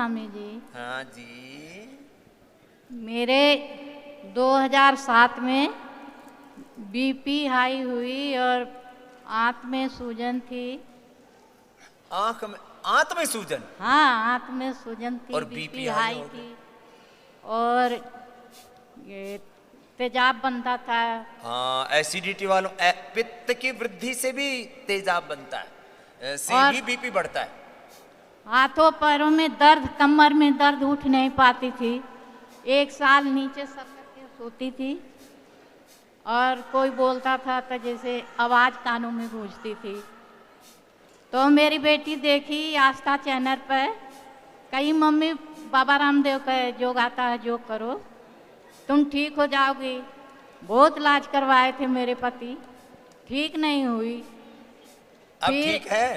स्वामी जी। हाँ जी। मेरे 2007 में बीपी हाई हुई और आंत में सूजन थी। आंत में सूजन? हाँ, आंत में सूजन थी, और बीपी हाई थी और ये तेजाब बनता था। हाँ, एसिडिटी वालों पित्त की वृद्धि से भी तेजाब बनता है, से और भी बीपी बढ़ता है। हाथों पैरों में दर्द, कमर में दर्द, उठ नहीं पाती थी। 1 साल नीचे सर करके सोती थी और कोई बोलता था तो जैसे आवाज कानों में गूंजती थी। तो मेरी बेटी देखी आस्था चैनल पर, कही मम्मी बाबा रामदेव का योग आता है, योग करो तुम ठीक हो जाओगी। बहुत इलाज करवाए थे मेरे पति, ठीक नहीं हुई। अब ठीक है?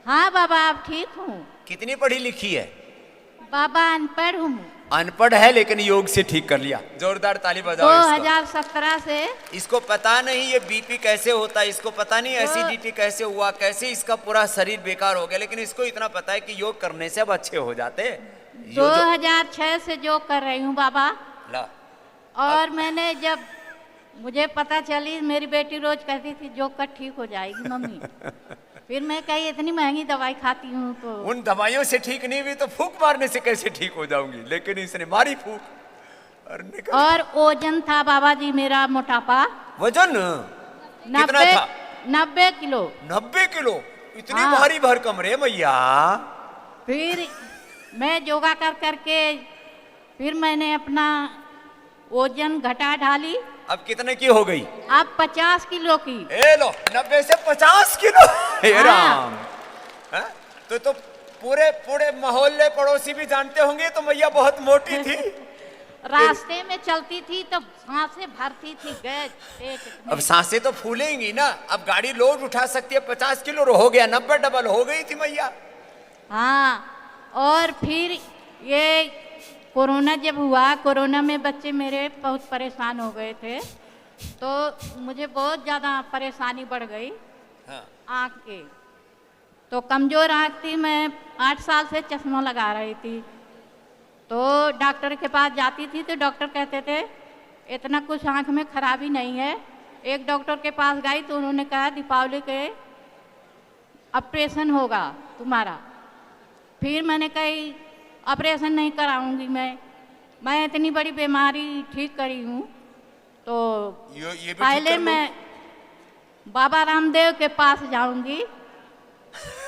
हाँ बाबा, अब ठीक हूँ। कितनी पढ़ी लिखी है? बाबा अनपढ़ हूँ। अनपढ़ है लेकिन योग से ठीक कर लिया। जोरदार ताली बजाओ। 2017 से इसको पता नहीं ये बीपी कैसे होता है, इसको पता नहीं एसिडिटी कैसे हुआ, कैसे इसका पूरा शरीर बेकार हो गया, लेकिन इसको इतना पता है कि योग करने से अब अच्छे हो जाते हैं। 2006 से योग कर रही हूँ बाबा। ला। और मैंने जब मुझे पता चली, मेरी बेटी रोज कहती थी योग कर ठीक हो जाएगी मम्मी। फिर मैं कही इतनी महंगी दवाई खाती हूँ तो उन दवाइयों से ठीक नहीं हुई तो फूंक मारने से कैसे ठीक हो जाऊंगी, लेकिन इसने मारी फूंक और वजन था बाबा जी मेरा, मोटापा। वजन कितना था? 90 किलो। 90 किलो? इतनी हाँ। भारी भरकम रे मैया। फिर मैं योगा कर करके फिर मैंने अपना वजन घटा ढाली। अब कितने की हो गई? अब 50 किलो की। ए लो, 90 से 50 किलो। हे हाँ। राम। तो पूरे पूरे मोहल्ले पड़ोसी भी जानते होंगे तो मैया बहुत मोटी थी। रास्ते में चलती थी तो सांसें भरती थी गैस पेट में। अब सांसें तो फूलेंगी ना, अब गाड़ी लोड उठा सकती है। 50 किलो हो गया, 90 डबल हो गई थी मैया। हाँ, और फिर ये कोरोना जब हुआ, कोरोना में बच्चे मेरे बहुत परेशान हो गए थे, तो मुझे बहुत ज़्यादा परेशानी बढ़ गई। हाँ। आँख के तो कमज़ोर आँख थी, मैं 8 साल से चश्मा लगा रही थी। तो डॉक्टर के पास जाती थी तो डॉक्टर कहते थे इतना कुछ आँख में खराबी नहीं है। एक डॉक्टर के पास गई तो उन्होंने कहा दीपावली के ऑपरेशन होगा तुम्हारा। फिर मैंने कही ऑपरेशन नहीं कराऊंगी, मैं इतनी बड़ी बीमारी ठीक करी हूँ तो ये भी पहले मैं बाबा रामदेव के पास जाऊंगी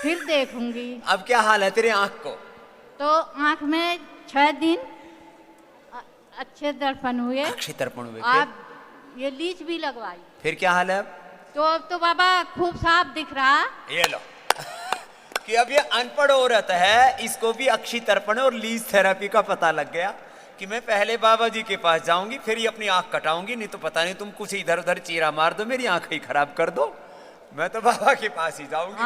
फिर देखूंगी। अब क्या हाल है तेरे आँख को? तो आँख में 6 दिन अच्छे दर्पण हुए। अच्छे दर्पण हुए। अब ये लीच भी लगवाई। फिर क्या हाल है अब? तो अब तो बाबा खूब साफ दिख रहा। ये लो कि अब ये अनपढ़ औरत है, इसको भी अक्षी तर्पण और लीज थेरेपी का पता लग गया कि मैं पहले बाबा जी के पास जाऊंगी फिर ही अपनी आंख कटाऊंगी, नहीं तो पता नहीं तुम कुछ इधर उधर चीरा मार दो, मेरी आंख ही खराब कर दो। मैं तो बाबा के पास ही जाऊंगी।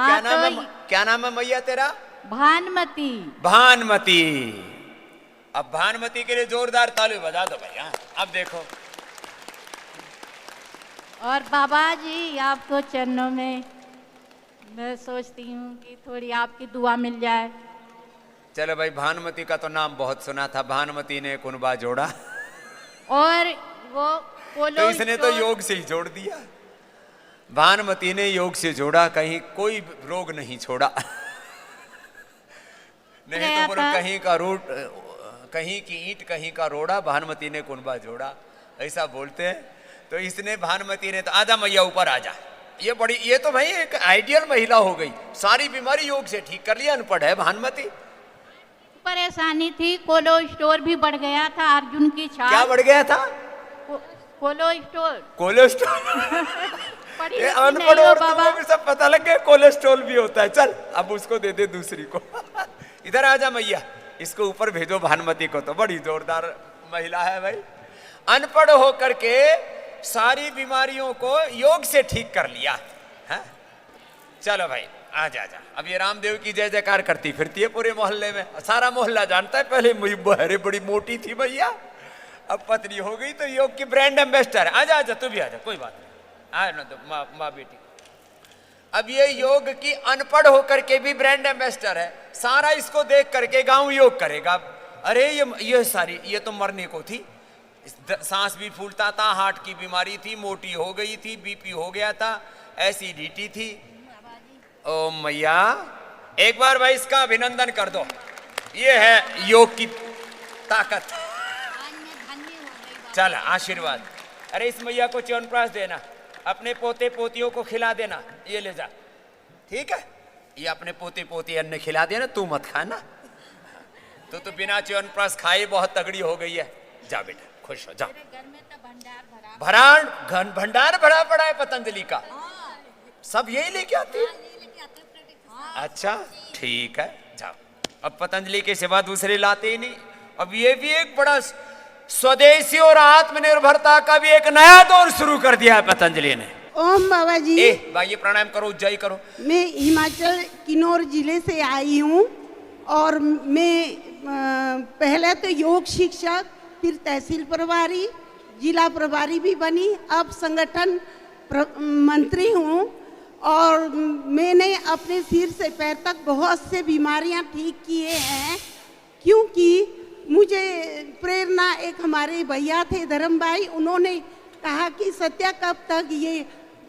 क्या नाम है मैया तेरा? भानुमति। भानुमति। अब भानुमति के लिए जोरदार ताली बजा दो भैया। अब देखो। और बाबा जी आपको चरणों में मैं सोचती हूँ कि थोड़ी आपकी दुआ मिल जाए। चलो भाई, भानुमति का तो नाम बहुत सुना था, भानुमति ने कुनबा जोड़ा और वो तो इसने तो योग से ही जोड़ दिया। भानुमति ने योग से जोड़ा, कहीं कोई रोग नहीं छोड़ा। नहीं तो बोलो कहीं का रूट, कहीं की ईंट कहीं का रोड़ा, भानुमति ने कुनबा जोड़ा, ऐसा बोलते हैं। तो इसने भानुमति ने तो आजा मैया ऊपर आजा, ये तो भाई एक आइडियल महिला हो गई, सारी बीमारी योग से ठीक कर लिया। अनपढ़ है भानुमति। परेशानी थी, कोलेस्ट्रॉल भी बढ़ गया था, अर्जुन की छाल। क्या बढ़ गया था? कोलेस्ट्रॉल। अनपढ़ औरतों को भी सब पता लग गया कोलेस्ट्रॉल भी होता है। चल अब उसको दे दे दूसरी को। इधर आजा मैया, इसको ऊपर भेजो भानुमति को, तो बड़ी जोरदार महिला है भाई। अनपढ़ होकर के सारी बीमारियों को योग से ठीक कर लिया है। चलो भाई आजा आजा। अब ये रामदेव की जय जयकार करती फिरती है पूरे मोहल्ले में, सारा मोहल्ला जानता है। पहले बहरे बड़ी मोटी थी भैया, अब पतली हो गई तो योग की ब्रांड एम्बेसडर। आजा आजा, तू भी आजा, कोई बात नहीं। आ ना तो माँ बेटी। अब ये योग की अनपढ़ होकर के भी ब्रांड एम्बेसडर है, सारा इसको देख करके गांव योग करेगा। अरे ये सारी ये तो मरने को थी, सांस भी फूलता था, हार्ट की बीमारी थी, मोटी हो गई थी, बीपी हो गया था, एसिडिटी थी। ओ मैया, एक बार भाई इसका अभिनंदन कर दो, ये है योग की ताकत। चल आशीर्वाद। अरे इस मैया को च्यवनप्राश देना, अपने पोते पोतियों को खिला देना, ये ले जा, ठीक है? ये अपने पोते पोती अन्न खिला देना, तू मत खाना। तो बिना च्यवनप्राश खाए बहुत तगड़ी हो गई है। जा बेटा, खुश हो, जा। भंडार भरा पड़ा है पतंजलि का, सब यही लेके आती है। अच्छा ठीक है, जाओ। अब पतंजलि के सिवा दूसरे लाते ही नहीं। अब ये भी एक बड़ा स्वदेशी और आत्मनिर्भरता का भी एक नया दौर शुरू कर दिया है पतंजलि ने। ओम बाबा जी। भाई प्रणाम करो, उज्जाई करो। मैं हिमाचल किन्नौर जिले से आई हूँ और मैं पहले तो योग शिक्षक, फिर तहसील प्रभारी, जिला प्रभारी भी बनी, अब संगठन मंत्री हूँ। और मैंने अपने सिर से पैर तक बहुत से बीमारियाँ ठीक किए हैं, क्योंकि मुझे प्रेरणा एक हमारे भैया थे धर्म भाई, उन्होंने कहा कि सत्या कब तक ये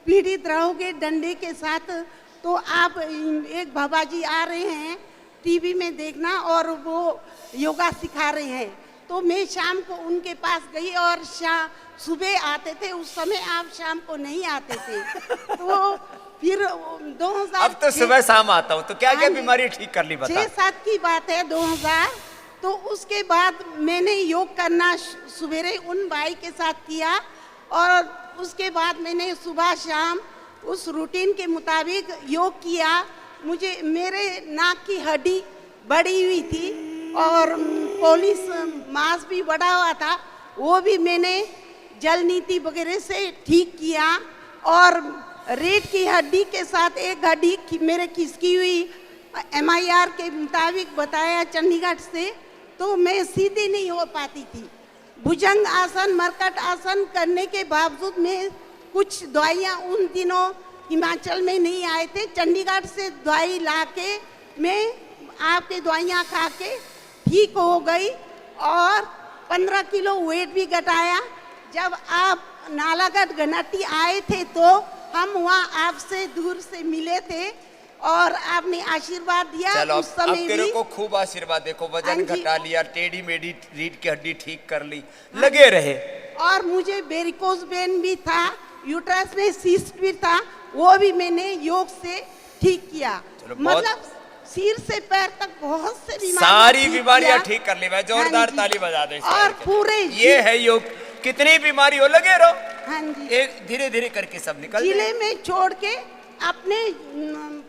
पीड़ित रहोगे डंडे के साथ, तो आप एक बाबा जी आ रहे हैं टीवी में देखना और वो योगा सिखा रहे हैं। तो मैं शाम को उनके पास गई और सुबह आते थे, उस समय आप शाम को नहीं आते थे। तो फिर 2000 अब तो सुबह शाम आता हूँ, तो क्या क्या बीमारी ठीक कर ली बता। 6-7 की बात है 2000। तो उसके बाद मैंने योग करना सवेरे उन भाई के साथ किया और उसके बाद मैंने सुबह शाम उस रूटीन के मुताबिक योग किया। मुझे मेरे नाक की हड्डी बढ़ी हुई थी और पॉलिश मांस भी बढ़ा हुआ था, वो भी मैंने जल नीति वगैरह से ठीक किया। और रीढ़ की हड्डी के साथ एक हड्डी मेरे खिसकी हुई, MIR के मुताबिक बताया चंडीगढ़ से, तो मैं सीधी नहीं हो पाती थी। भुजंग आसन, मरकट आसन करने के बावजूद में कुछ दवाइयाँ उन दिनों हिमाचल में नहीं आए थे, चंडीगढ़ से दवाई लाके मैं आपके दवाइयाँ खा के ठीक हो गई और 15 किलो वेट भी घटाया। जब आप नालागढ़ घनाटी आए थे तो हम वहाँ आपसे दूर से मिले थे और आपने आशीर्वाद दिया। चलो उस समय अब तेरे भी को खूब आशीर्वाद, देखो वजन घटा लिया, टेढ़ी मेढ़ी रीढ़ की हड्डी ठीक कर ली, लगे रहे। और मुझे वेरिकोज वेन भी था, यूट्रस में सिस्ट भी था, वो भी मैंने योग से ठीक किया। मतलब सिर से पैर तक बहुत से सारी बीमारियां ठीक कर ली। जोरदार ताली बजा दो। और पूरे ये है योग, कितनी बीमारी हो लगे रहो। हाँ जी, एक धीरे धीरे करके सब निकल जिले में छोड़ के अपने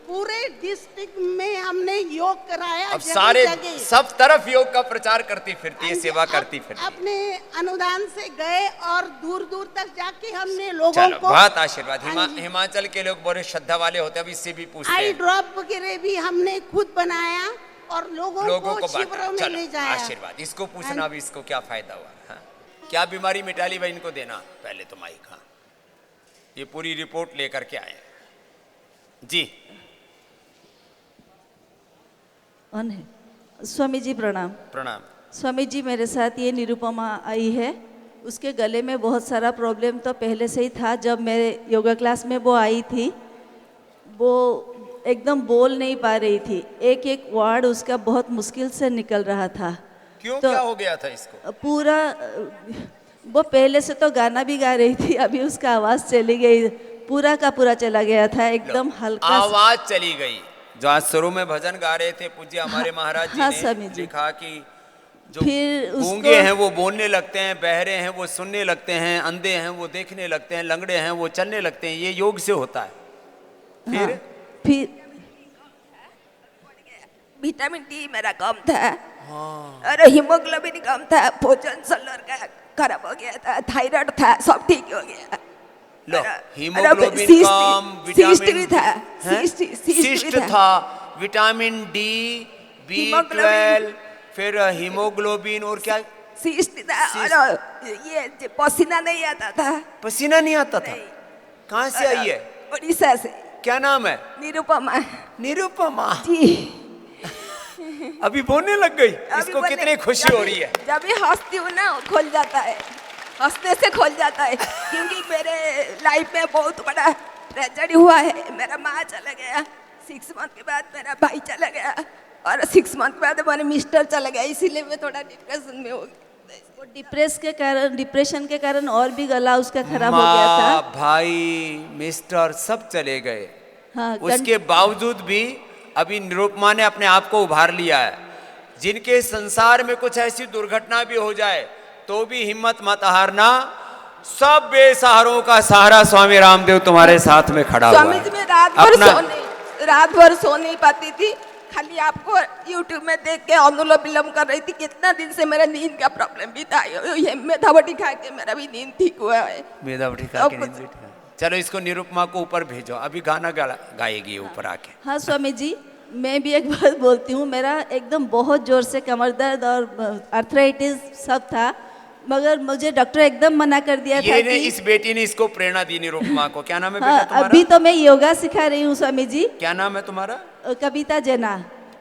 पूरे डिस्ट्रिक्ट में हमने योग कराया। अब सारे सब तरफ योग का प्रचार करती फिरती है, सेवा करती फिरती। अपने अनुदान से गए और दूर दूर तक जाके हमने लोगों को बहुत आशीर्वाद। हिमाचल के लोग बड़े श्रद्धा वाले होते हैं, अब इससे भी पूछते हैं। आई ड्रॉप वगैरह भी हमने खुद बनाया और लोगों को शिविरों में ले जाया। आशीर्वाद। इसको पूछना भी इसको क्या फायदा हुआ, हाँ? क्या बीमारी मिटा ली भाई, इनको देना पहले तो माइक। हाँ, ये पूरी रिपोर्ट लेकर के आए जी। स्वामी जी प्रणाम। प्रणाम। स्वामी जी, मेरे साथ ये निरुपमा आई है, उसके गले में बहुत सारा प्रॉब्लम तो पहले से ही था। जब मेरे योगा क्लास में वो आई थी, वो एकदम बोल नहीं पा रही थी, एक एक वर्ड उसका बहुत मुश्किल से निकल रहा था। क्यों, तो क्या हो गया था इसको? पूरा वो पहले से तो गाना भी गा रही थी, अभी उसका आवाज़ चली गई, पूरा का पूरा चला गया था, एकदम हल्का आवाज चली गई। जो आज शुरू में भजन गा रहे थे पूज्य हमारे महाराज जी ने लिखा कि जो गूंगे हैं वो बोलने लगते हैं, बहरे हैं वो सुनने लगते हैं, अंधे हैं वो देखने लगते हैं, लंगड़े हैं वो चलने लगते हैं। ये योग से होता है। फिर विटामिन डी मेरा कम था। और हीमोग्लोबिन कम था, भोजन सलर का खराब हो गया था, थायराइड था, सब ठीक हो गया। लो, हीमोग्लोबिन कम, विटामिन सिस्ट था, विटामिन डी, B12, फिर हीमोग्लोबिन और क्या सिस्ट था। और ये पसीना नहीं आता था। पसीना नहीं आता था? कहाँ से आई है? उड़ीसा से। क्या नाम है? निरुपमा निरुपमा। जी। अभी बोलने लग गई। अभी इसको बोले- कितनी खुशी हो रही है। जब भी हंसती हूँ ना वो खुल जाता है, हंसने से खुल जाता है, क्योंकि मेरे लाइफ में बहुत बड़ा ट्रेजेडी हुआ है। मेरा माँ चला गया, 6 मंथ के बाद मेरा भाई चला गया, और 6 मंथ के बाद मेरा मिस्टर चला गया, इसीलिए मैं थोड़ा डिप्रेशन में हो गई। वो डिप्रेशन के कारण और भी गला उसका खराब हो गया था। माँ, भाई, मिस्टर सब चले गए। हाँ, उसके बावजूद भी अभी निरुपमा ने अपने आप को उभार लिया है। जिनके संसार में कुछ ऐसी दुर्घटना भी हो जाए तो भी हिम्मत मत हारना। सब बेसहारों का सहारा स्वामी रामदेव तुम्हारे साथ में खड़ा हुआ स्वामी जी, मैं रात भर सो नहीं पाती थी, खाली आपको यूट्यूब में देख के अनुलोम विलोम कर रही थी। कितना दिन से मेरा नींद का प्रॉब्लम भी था, ये मेथाबटी खा के मेरा भी नींद ठीक हुआ है। मेधावटी खा के नींद भी ठीक है। चलो इसको निरुपमा को ऊपर भेजो, अभी गाना गाएगी ऊपर आके। हाँ स्वामी जी, मैं भी एक बात बोलती हूँ। मेरा एकदम बहुत जोर से कमर दर्द और आर्थराइटिस सब था, मगर मुझे डॉक्टर एकदम मना कर दिया था कि इस बेटी ने इसको प्रेरणा दी निरुपमा को। क्या नाम है हाँ, बेटा तुम्हारा? अभी तो मैं योगा सिखा रही हूँ स्वामी जी। क्या नाम है तुम्हारा? कविता जना।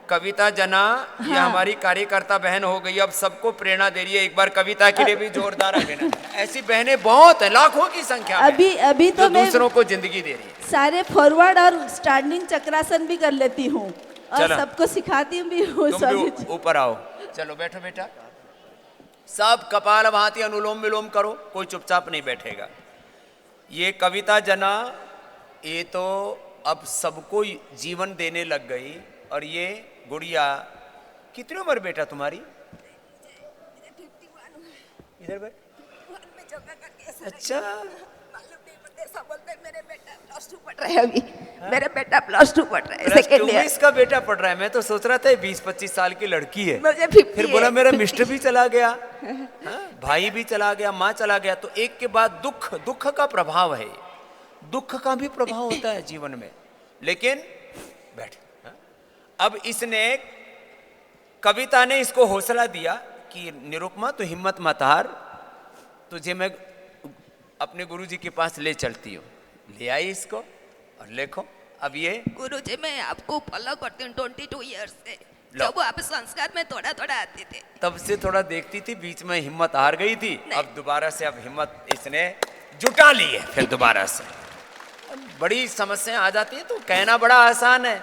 कविता जना। ये हाँ। हमारी कार्यकर्ता बहन हो गई, अब सबको प्रेरणा दे रही है। एक बार कविता के लिए भी जोरदार अभिनंदन। ऐसी बहनें बहुत है, लाखों की संख्या में, अभी तो जो मैं दूसरों को जिंदगी दे रही है। सारे फॉरवर्ड और स्टैंडिंग चक्रासन भी कर लेती हूँ और चलो। सबको सिखाती भी हूँ तुम स्वामी भी जी। ऊपर आओ। चलो बैठो बेटा। सब कपाल भांति अनुलोम विलोम करो, कोई चुपचाप नहीं बैठेगा। ये कविता जना, ये तो अब सबको जीवन देने लग गई। और ये गुड़िया, कितनी उम्र बेटा तुम्हारी? इधर बैठ। अच्छा, मेरे बेटा प्लस 2 पढ़ रहा है अभी। मेरा बेटा प्लस 2 पढ़ रहा है, सेकंड ईयर। इसका बेटा पढ़ रहा है। मैं तो सोच रहा था 20-25 साल की लड़की है। मुझे 50 फिर बोला है। मेरा मिस्टर भी चला गया, हाँ, भाई भी चला गया, माँ चला गया। तो एक के बाद दुख का प्रभाव है। दुख का भी प्रभाव होता है जीवन में। लेकिन बैठ, हाँ? अब इसने, कविता ने इसको हौसला दिया कि निरुपमा तो हिम्मत मत हार, तुझे मैं अपने गुरुजी के पास ले चलती हूँ। ले आई इसको और देखो अब ये। गुरुजी, मैं आपको फॉलो करती हूँ 22 ईयर्स से। लो। जब आप संस्कार में थोड़ा थोड़ा आते थे तब से थोड़ा देखती थी, बीच में हिम्मत हार गई थी। अब दोबारा से अब हिम्मत इसने जुटा ली है। फिर दोबारा से बड़ी समस्याएं आ जाती है तो कहना बड़ा आसान है,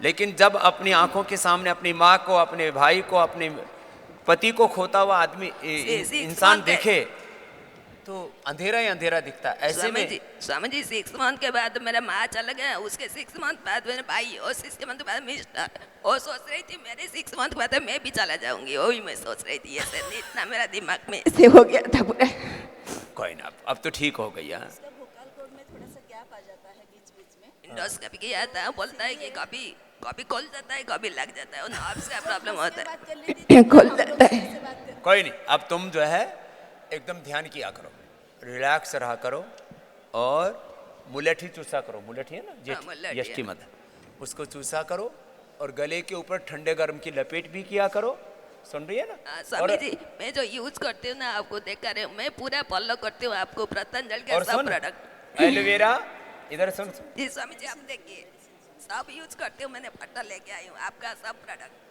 लेकिन जब अपनी आंखों के सामने अपनी माँ को, अपने भाई को, अपने पति को खोता हुआ आदमी इंसान देखे तो अंधेरा ही अंधेरा दिखता है। ऐसे में स्वामी जी 6 मंथ के बाद मेरा माँ चला गया, उसके 6 मंथ बाद मेरे भाई, और 6 मंथ बाद मिस्टर। वो सोच रही थी मेरे 6 मंथ बाद मैं भी चला जाऊंगी, वही मैं सोच रही थी। ऐसे इतना मेरा दिमाग में ऐसे हो गया था पूरा। कोई ना, अब तो ठीक हो गई। यहाँ इंडोस्कोपी किया था, बोलता है कि कभी कभी खोल जाता है, कभी लग जाता है, नर्व्स का प्रॉब्लम होता है, खोल जाता है। कोई नहीं, अब तुम जो है एकदम ध्यान किया करो, रिलैक्स रहा करो और मुलेठी चूसा करो। मुलेठी है ना, मुलेठी यष्टि है। मत, उसको चूसा करो और गले के ऊपर ठंडे गर्म की लपेट भी किया करो। सुन रही है ना? स्वामी जी, मैं जो यूज करती हूँ ना, आपको देख कर रहे हूँ, मैं पूरा फॉलो करती हूँ आपको, पतंजलि के और सब सुन, प्रोडक्ट। एलोवेरा इधर सुन। जी स्वामी जी, आप देखिए, सब यूज करती हूँ, मैंने पट्टा लेके आई हूँ आपका सब प्रोडक्ट।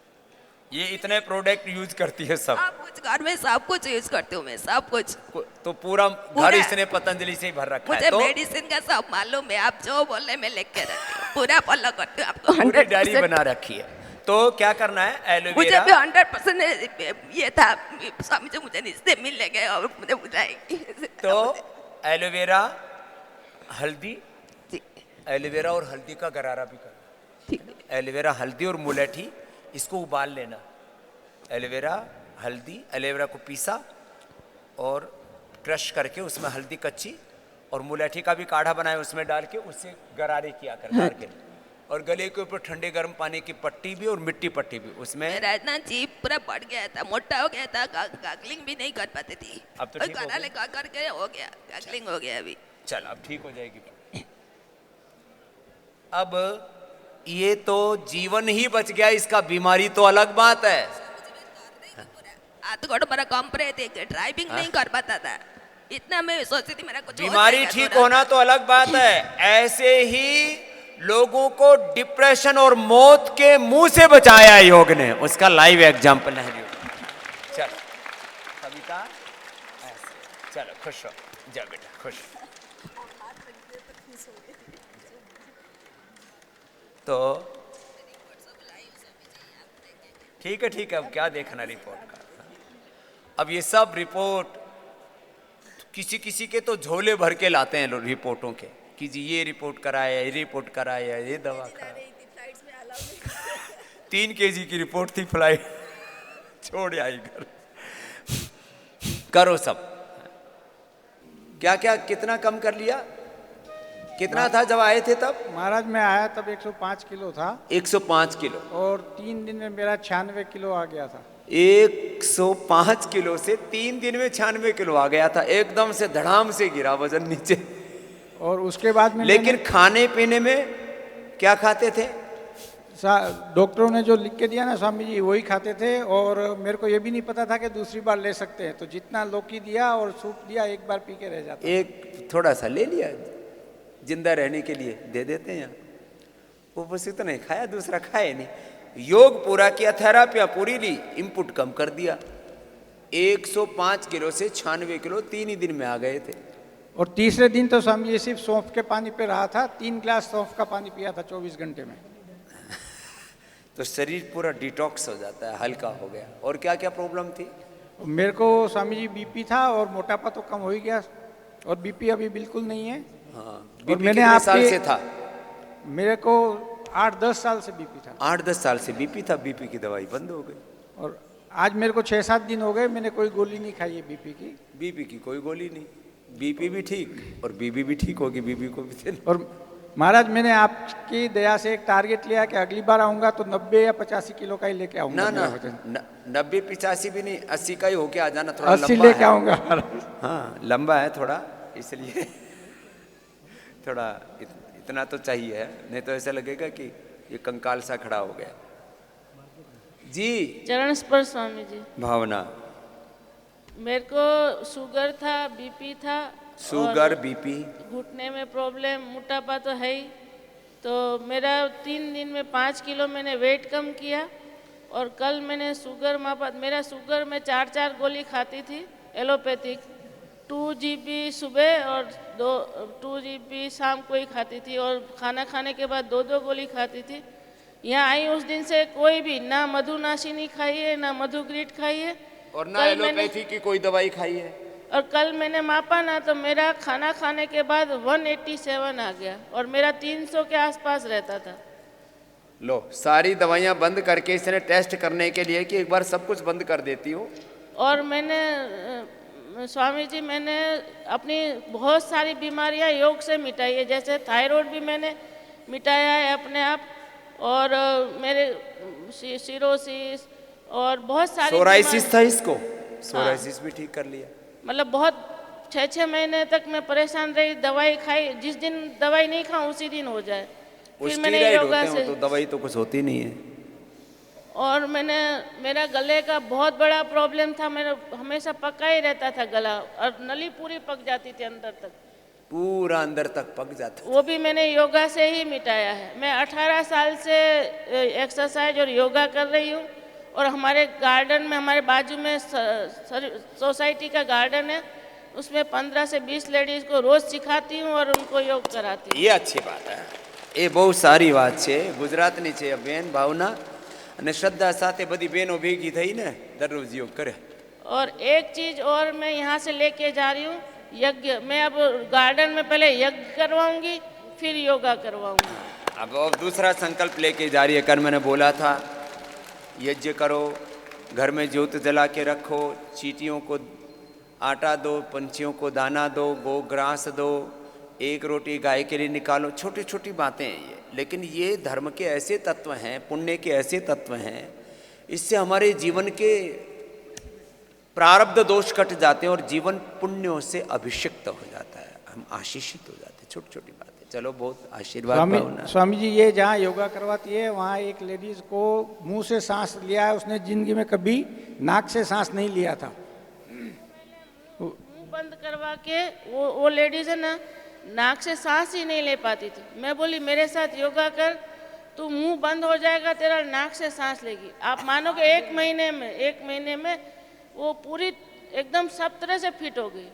ये इतने प्रोडक्ट यूज करती है सब कुछ घर में सब कुछ यूज करती हूँ मैं, सब कुछ। तो पूरा घर इसने पतंजलि से ही भर रखा है। मुझे तो मेडिसिन का सब मालूम है, आप जो बोले मैं लेके रहती हूँ, पूरा फॉलो करती हूँ आपको। पूरी 100% डायरी बना रखी है। तो क्या करना है, मुझे एलोवेरा भी 100% ये था। स्वामी जी मुझे रिश्ते मिल गए और मुझे बुझाएंगे। तो एलोवेरा, हल्दी, जी, एलोवेरा और हल्दी का गरारा भी करना। ठीक है। एलोवेरा, हल्दी और मुलेठी, इसको उबाल लेना। एलोवेरा, हल्दी, एलोवेरा को पीसा और क्रश करके उसमें हल्दी कच्ची और मुलेठी का भी काढ़ा बनाया, उसमें डाल के उससे गरारे किया कर के, और गले के ऊपर ठंडे गर्म पानी की पट्टी भी और मिट्टी पट्टी भी उसमें। मेरा इतना जीभ पूरा बढ़ गया था, मोटा हो गया था, गागलिंग भी नहीं कर पाती थी। अब तो ठीक हो गया। गला करके हो गया, गागलिंग हो गया अभी। चल अब ठीक हो जाएगी। अब ये तो जीवन ही बच गया इसका, बीमारी तो अलग बात है। हाथ गोड़ मेरा कम थे, ड्राइविंग नहीं कर पाता था, इतना मैं सोचती थी मेरा कुछ हो बीमारी जाएगा ठीक थोड़ा। होना तो अलग बात है, ऐसे ही लोगों को डिप्रेशन और मौत के मुंह से बचाया योग ने, उसका लाइव एग्जाम्पल है। चलो कविता, चलो खुश हो जा बेटा, खुश। तो ठीक है, अब क्या देखना रिपोर्ट का। अब ये सब रिपोर्ट किसी किसी के तो झोले भर के लाते हैं लोग रिपोर्टों के, कि जी ये रिपोर्ट कराया, ये रिपोर्ट कराया, ये दवा कराया। 3 kg की रिपोर्ट थी, फ्लाइट छोड़ आई घर। करो सब। क्या क्या कितना कम कर लिया? कितना था जब आए थे तब? महाराज मैं आया तब 105 किलो था 105 किलो, और 3 दिन में मेरा 96 किलो आ गया था। 105 किलो से 3 दिन में 96 किलो आ गया था, एकदम से धड़ाम से गिरा वजन नीचे। और उसके बाद में लेकिन खाने पीने में क्या खाते थे? डॉक्टरों ने जो लिख के दिया ना स्वामी जी, वही खाते थे। और मेरे को ये भी नहीं पता था कि दूसरी बार ले सकते हैं, तो जितना लौकी दिया और सूप दिया एक बार पी के रह जाता। एक थोड़ा सा ले लिया, जिंदा रहने के लिए दे देते हैं। वो बस इतना नहीं खाया, दूसरा खाए नहीं। योग पूरा किया, थेरापियां पूरी ली, इनपुट कम कर दिया। 105 किलो से 96 किलो 3 ही दिन में आ गए थे। और तीसरे दिन तो स्वामी जी सिर्फ सौंफ के पानी पे रहा था, 3 गिलास सौंफ का पानी पिया था 24 घंटे में। तो शरीर पूरा डिटॉक्स हो जाता है, हल्का हो गया। और क्या क्या प्रॉब्लम थी? मेरे को स्वामी जी बीपी था, और मोटापा तो कम हो ही गया, और बीपी अभी बिल्कुल नहीं है। हाँ, और बीपी मैंने कितने साल आपके- से था? मेरे को 8-10 साल से बीपी था। 8-10 साल से बीपी था, बीपी की दवाई बंद हो गई। और आज मेरे को 6-7 दिन हो गए, मैंने कोई गोली नहीं खाई है बीपी की। बीपी की कोई गोली नहीं, बीपी भी ठीक और बीबी भी ठीक होगी, बीबी को भी देना। और महाराज मैंने आपकी दया से एक टारगेट लिया कि अगली बार आऊंगा तो 90 या 85 किलो का ही लेके आऊंगा। ना मेरा वजन 90-85 भी नहीं, 80 का ही होके आ जाना। थोड़ा 80 लंबा लेके है। आऊंगा। हाँ लंबा है थोड़ा, इसलिए थोड़ा इतना तो चाहिए है, नहीं तो ऐसा लगेगा कि ये कंकाल सा खड़ा हो गया। जी चरण स्पर्श स्वामी जी। भावना, मेरे को शुगर था, बीपी था, शुगर बीपी, घुटने में प्रॉब्लम, मोटापा तो है ही। तो मेरा 3 दिन में 5 किलो मैंने वेट कम किया। और कल मैंने शुगर मापा, मेरा शुगर में 4 गोली खाती थी एलोपैथिक, 2 GB सुबह और 2 GB शाम को ही खाती थी। और खाना खाने के बाद 2 गोली खाती थी। यहाँ आई उस दिन से कोई भी ना मधुनाशिनी खाई है, ना मधुग्रीट खाई है, और ना कल मैंने- एलोपैथी की कोई दवाई खाई है। और कल मैंने मापा ना तो मेरा खाना खाने के बाद 187 आ गया, और मेरा 300 के आसपास रहता था। लो सारी दवाइयां बंद करके इसने टेस्ट करने के लिए कि एक बार सब कुछ बंद कर देती हूँ। और मैंने स्वामी जी मैंने अपनी बहुत सारी बीमारियां योग से मिटाई है। जैसे थायराइड भी मैंने मिटाया है अपने आप, और मेरे सिरोसिस और बहुत सारी सोराइसिस था इसको, सोराइसिस भी ठीक कर लिया। मतलब बहुत 6-6 महीने तक मैं परेशान रही, दवाई खाई, जिस दिन दवाई नहीं खाऊं उसी दिन हो जाए। फिर मैंने स्टीरॉइड योगा होते से हैं, तो दवाई तो कुछ होती नहीं है। और मेरा गले का बहुत बड़ा प्रॉब्लम था, मेरा हमेशा पका ही रहता था गला, और नली पूरी पक जाती थी अंदर तक, पूरा अंदर तक पक जाता। वो भी मैंने योगा से ही मिटाया है। मैं 18 साल से एक्सरसाइज और योगा कर रही हूँ। और हमारे गार्डन में, हमारे बाजू में सोसाइटी का गार्डन है, उसमें 15 से 20 लेडीज को रोज सिखाती हूँ और उनको योग कराती हूँ। ये अच्छी बात है, ये बहुत सारी बात છે। ગુજરાતની છે બેન ભાવના, અને શ્રદ્ધા સાથે બધી બહેનો ભેગી થઈને દરરોજ योग કરે। और एक चीज और मैं यहाँ से लेके जा रही हूँ, यज्ञ। मैं अब गार्डन में पहले यज्ञ करवाऊंगी, फिर योगा करवाऊंगी। अब दूसरा संकल्प लेके जा रही है। कल मैंने बोला था यज्ञ करो, घर में ज्योत जला के रखो, चींटियों को आटा दो, पंछियों को दाना दो, गो ग्रास दो, 1 रोटी गाय के लिए निकालो। छोटी छोटी बातें हैं ये, लेकिन ये धर्म के ऐसे तत्व हैं, पुण्य के ऐसे तत्व हैं, इससे हमारे जीवन के प्रारब्ध दोष कट जाते हैं और जीवन पुण्यों से अभिषिक्त हो जाता है, हम आशीषित हो जाते हैं। छोटी छोटी बातें। चलो बहुत आशीर्वाद भावना। स्वामी जी ये जहाँ योगा करवाती है वहाँ एक लेडीज को मुंह से सांस लिया है, उसने जिंदगी में कभी नाक से सांस नहीं लिया था। मुंह बंद करवा के वो लेडीज है ना, नाक से सांस ही नहीं ले पाती थी। मैं बोली मेरे साथ योगा कर, तू मुंह बंद हो जाएगा, तेरा नाक से सांस लेगी। आप मानोगे एक महीने में वो पूरी एकदम सब तरह से फिट हो गई।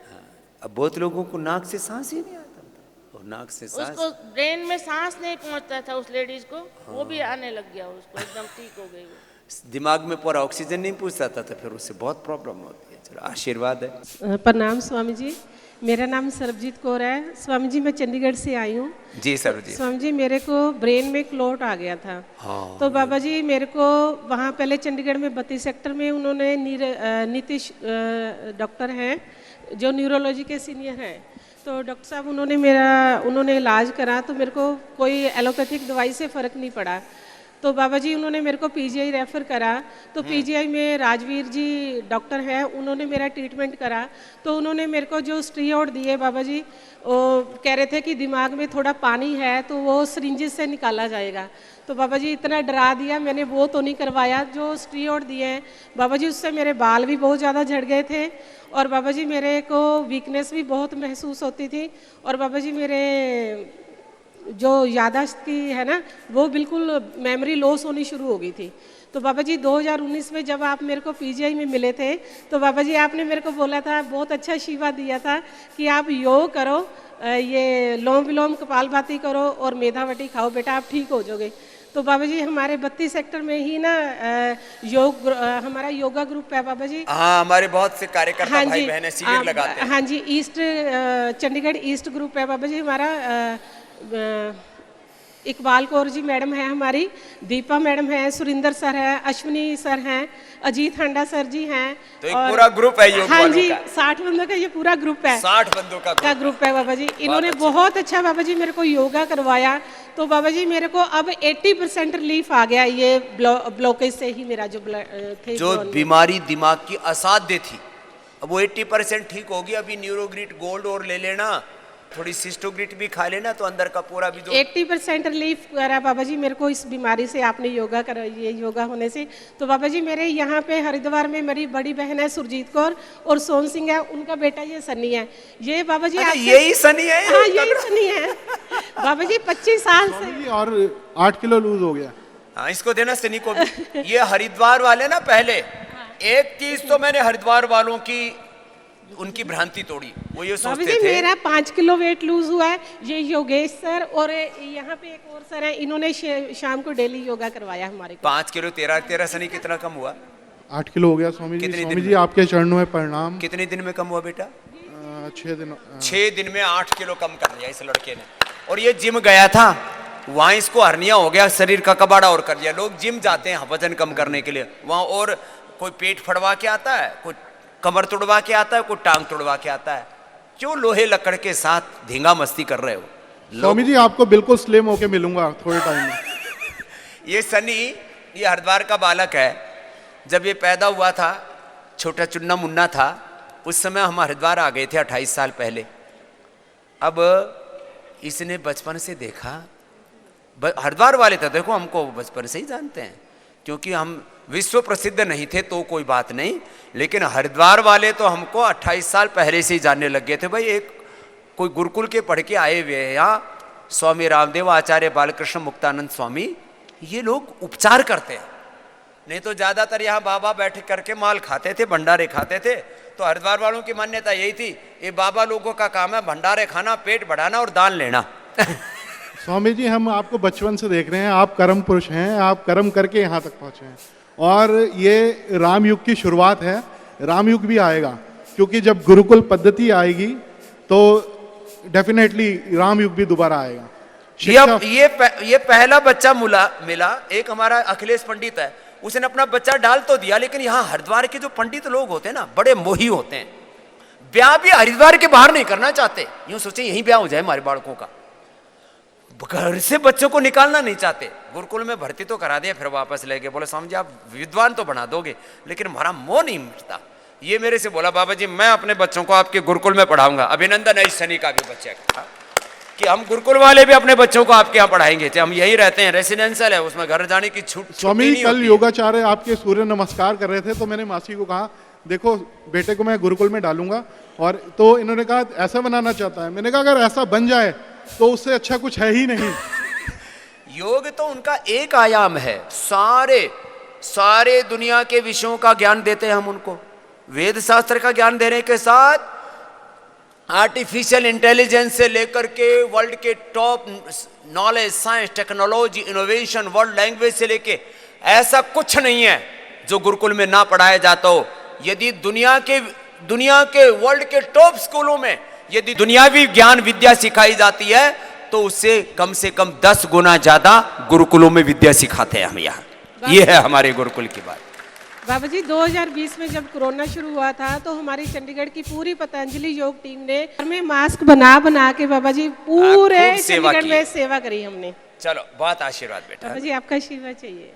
अब बहुत लोगों को नाक से सांस ही नहीं आता था, और नाक से सांस, उसको ब्रेन में सांस नहीं पहुंचता था उस लेडीज को, वो भी आने लग गया उसको, एकदम ठीक हो गई वो। दिमाग में पूरा ऑक्सीजन नहीं पहुंचता था, तो फिर उससे बहुत प्रॉब्लम होती है। चलो आशीर्वाद है। प्रणाम स्वामी जी, मेरा नाम सरबजीत कौर है। स्वामी जी मैं चंडीगढ़ से आई हूँ। जी सर जी। स्वामी जी मेरे को ब्रेन में क्लॉट आ गया था। तो बाबा जी मेरे को वहाँ पहले चंडीगढ़ में 32 सेक्टर में उन्होंने नीतीश डॉक्टर हैं जो न्यूरोलॉजी के सीनियर हैं, तो डॉक्टर साहब उन्होंने इलाज करा, तो मेरे को कोई एलोपैथिक दवाई से फ़र्क नहीं पड़ा। तो बाबा जी उन्होंने मेरे को पीजीआई रेफ़र करा, तो पीजीआई में राजवीर जी डॉक्टर हैं, उन्होंने मेरा ट्रीटमेंट करा। तो उन्होंने मेरे को जो स्टीरॉयड दिए बाबा जी, वो कह रहे थे कि दिमाग में थोड़ा पानी है तो वो सिरिंजेस से निकाला जाएगा। तो बाबा जी इतना डरा दिया, मैंने वो तो नहीं करवाया। जो स्टीरॉयड दिए हैं बाबा जी, उससे मेरे बाल भी बहुत ज़्यादा झड़ गए थे, और बाबा जी मेरे को वीकनेस भी बहुत महसूस होती थी, और बाबा जी मेरे जो यादाश्त की है ना, वो बिल्कुल मेमोरी लॉस होनी शुरू हो गई थी। तो बाबा जी 2019 में जब आप मेरे को पीजीआई में मिले थे, तो बाबा जी आपने मेरे को बोला था, बहुत अच्छा आशीर्वाद दिया था कि आप योग करो, ये लोम विलोम कपालभाति करो और मेधावटी खाओ बेटा, आप ठीक हो जाओगे। तो बाबा जी हमारे 32 सेक्टर में ही ना हमारा योगा ग्रुप है बाबा जी। हाँ, हमारे बहुत से कार्यकर्ता भाई बहनें शिविर लगाते हैं। हाँ जी, ईस्ट चंडीगढ़ ईस्ट ग्रुप है बाबा जी हमारा। इकबाल कौर जी मैडम है हमारी, दीपा मैडम है, सुरिंदर सर है, अश्विनी सर हैं, अजीत हांडा सर जी हैं। तो एक पूरा ग्रुप है योग हाँ वालों जी, का। 60 बंदों का ये पूरा ग्रुप है। 60 बंदों का ग्रुप है बाबा जी। इन्होंने बहुत अच्छा बाबा जी मेरे को योगा करवाया, तो बाबा जी मेरे को अब 80% रिलीफ आ गया, ये ब्लॉकेज से ही मेरा जो थे जो बीमारी दिमाग की असाध्य थी, अब वो 80% ठीक होगी। अभी न्यूरोग्रिट गोल्ड और ले लेना, थोड़ी सिस्टोग्रिट भी खा लेना, तो अंदर का पूरा भी जो 80% रिलीफ करा बाबा जी मेरे को इस बीमारी से, आपने योगा करा, ये योगा होने से। तो बाबा जी मेरे यहाँ पे हरिद्वार में मेरी बड़ी बहन है सुरजीत कौर, और सोन सिंह है, उनका बेटा ये सनी है। ये बाबा जी यही सनी है। हाँ यही सनी है बाबा जी, 25 साल से। और 8 किलो लूज हो गया। हाँ, इसको देना सनी को भी। ये हरिद्वार वाले ना, पहले एक चीज तो मैंने हरिद्वार वालों की उनकी भ्रांति तोड़ी। वो ये सोचते थे मेरा 5 किलो वेट लूज हुआ है। ये योगेश सर और यहाँ पे एक और सर है, इन्होंने शाम को डेली योगा करवाया हमारे को। 5 किलो। तेरा सनी कितना कम हुआ? 8 किलो हो गया स्वामी जी। स्वामी जी आपके चरणों में प्रणाम। कितने दिन में कम हुआ बेटा? 6 दिन में 8 किलो कम कर लिया इस लड़के ने। और ये जिम गया था, वहाँ इसको हर्निया हो गया, शरीर का कबाड़ा और कर लिया। लोग जिम जाते हैं वजन कम करने के लिए, वहाँ और कोई पेट फड़वा के आता है, कोई कमर तोड़वा के आता है, कोई टांग तोड़वा के आता है। क्यों लोहे लकड़ के साथ धींगा मस्ती कर रहे हो? स्वामी जी आपको बिल्कुल स्लिम होके मिलूंगा थोड़े टाइम में। ये सनी, ये हरिद्वार का बालक है। जब ये पैदा हुआ था, छोटा चुन्ना मुन्ना था, उस समय हम हरिद्वार आ गए थे 28 साल पहले। अब इसने बचपन से देखा, हरिद्वार वाले तो देखो हमको बचपन से ही जानते हैं, क्योंकि हम विश्व प्रसिद्ध नहीं थे तो कोई बात नहीं, लेकिन हरिद्वार वाले तो हमको 28 साल पहले से ही जानने लग गए थे। भाई एक कोई गुरुकुल के पढ़ के आए हुए हैं यहाँ, स्वामी रामदेव, आचार्य बालकृष्ण मुक्तानंद स्वामी, ये लोग उपचार करते हैं। नहीं तो ज़्यादातर यहाँ बाबा बैठ करके माल खाते थे, भंडारे खाते थे। तो हरिद्वार वालों की मान्यता यही थी, ये बाबा लोगों का काम है भंडारे खाना, पेट बढ़ाना और दान लेना। स्वामी जी हम आपको बचपन से देख रहे हैं, आप कर्म पुरुष हैं, आप कर्म करके यहाँ तक पहुँचे हैं, और ये राम युग की शुरुआत है। राम युग भी आएगा, क्योंकि जब गुरुकुल पद्धति आएगी तो डेफिनेटली राम युग भी दोबारा आएगा। ये पहला बच्चा मिला। एक हमारा अखिलेश पंडित है, उसने अपना बच्चा डाल तो दिया, लेकिन यहाँ हरिद्वार के जो पंडित लोग होते हैं ना, बड़े मोही होते हैं। ब्याह भी हरिद्वार के बाहर नहीं करना चाहते, यूं सोचे यहीं ब्याह हो जाए हमारे बालकों का, घर से बच्चों को निकालना नहीं चाहते। गुरुकुल में भर्ती तो करा दिया, फिर वापस ले गए। बोले स्वामी जी आप विद्वान तो बना दोगे, लेकिन हमारा मोह नहीं मिटता। ये मेरे से बोला, बाबा जी मैं अपने बच्चों को आपके गुरुकुल में पढ़ाऊंगा। अभिनंदन है इस शनि का भी बच्चे का, कि हम गुरुकुल वाले भी अपने बच्चों को आपके यहाँ पढ़ाएंगे। हम यही रहते हैं, रेसिडेंशियल है, उसमें घर जाने की छूट। स्वामी कल योगाचार्य आपके सूर्य नमस्कार कर रहे थे, तो मैंने मासी को कहा देखो बेटे को मैं गुरुकुल में डालूंगा, और तो इन्होंने कहा ऐसा बनाना चाहता है। मैंने कहा अगर ऐसा बन जाए तो उससे अच्छा कुछ है ही नहीं। योग तो उनका एक आयाम है, सारे दुनिया के विषयों का ज्ञान देते हैं हम उनको, वेद शास्त्र का ज्ञान देने के साथ आर्टिफिशियल इंटेलिजेंस से लेकर के वर्ल्ड के top knowledge, science, technology, innovation, world language से लेके ऐसा कुछ नहीं है जो गुरुकुल में ना पढ़ाया जाता हो। यदि दुनिया के वर्ल्ड के टॉप स्कूलों में यदि दुनियावी ज्ञान विद्या सिखाई जाती है तो उससे कम से कम 10 गुना ज्यादा गुरुकुलों में विद्या सिखाते हैं हम यहाँ। ये है हमारे गुरुकुल की बात। बाबा जी 2020 में जब कोरोना शुरू हुआ था तो हमारी चंडीगढ़ की पूरी पतंजलि योग टीम ने घर में मास्क बना के बाबा जी पूरे चंडीगढ़ में सेवा करी हमने। चलो बहुत आशीर्वाद बेटा। बाबा जी आपका आशीर्वाद चाहिए।